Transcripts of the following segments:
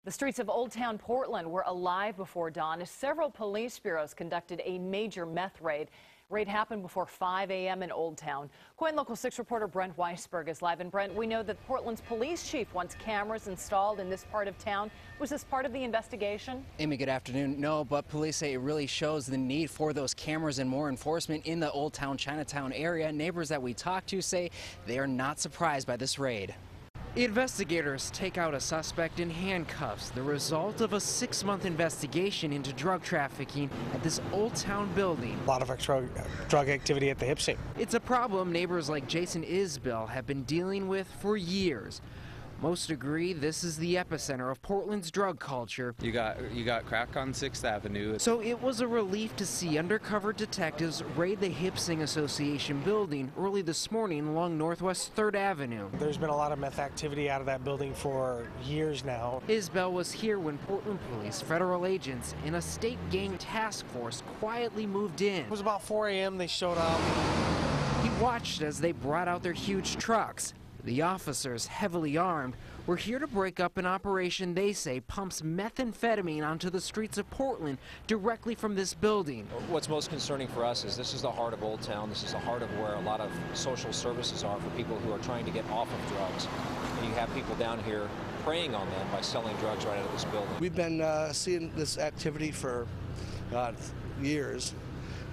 The streets of Old Town Portland were alive before dawn as several police bureaus conducted a major meth raid. Raid happened before 5 a.m. in Old Town. KOIN Local 6 reporter Brent WEISBERG is live. And Brent, we know that Portland's police chief wants cameras installed in this part of town. Was this part of the investigation? Amy, good afternoon. No, but police say it really shows the need for those cameras and more enforcement in the Old Town, Chinatown area. Neighbors that we talked to say they are not surprised by this raid. Investigators take out a suspect in handcuffs, the result of a 6-month investigation into drug trafficking at this Old Town building. A lot of drug activity at the hip scene. It's a problem neighbors like Jason Isbell have been dealing with for years. Most agree this is the epicenter of Portland's drug culture. You got crack on 6th Avenue. So it was a relief to see undercover detectives raid the Hip Sing Association building early this morning along Northwest 3rd Avenue. There's been a lot of meth activity out of that building for years now. Isbell was here when Portland police, federal agents, and a state gang task force quietly moved in. It was about 4 a.m. they showed up. He watched as they brought out their huge trucks. The officers, heavily armed, were here to break up an operation they say pumps methamphetamine onto the streets of Portland directly from this building. What's most concerning for us is this is the heart of Old Town. This is the heart of where a lot of social services are for people who are trying to get off of drugs. And you have people down here preying on them by selling drugs right out of this building. We've been seeing this activity for years.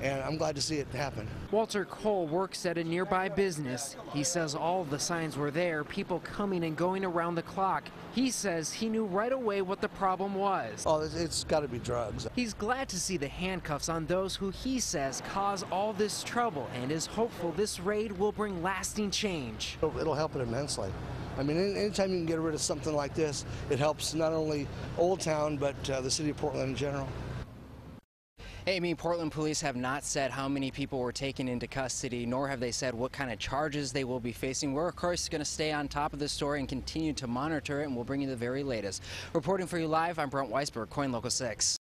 And I'm glad to see it happen. Walter Cole works at a nearby business. He says all the signs were there, people coming and going around the clock. He says he knew right away what the problem was. Oh, it's got to be drugs. He's glad to see the handcuffs on those who he says cause all this trouble and is hopeful this raid will bring lasting change. It'll help it immensely. I mean, anytime you can get rid of something like this, it helps not only Old Town, but the city of Portland in general. Amy, Portland police have not said how many people were taken into custody, nor have they said what kind of charges they will be facing. We're, of course, going to stay on top of this story and continue to monitor it, and we'll bring you the very latest. Reporting for you live, I'm Brent WEISBERG, KOIN Local 6.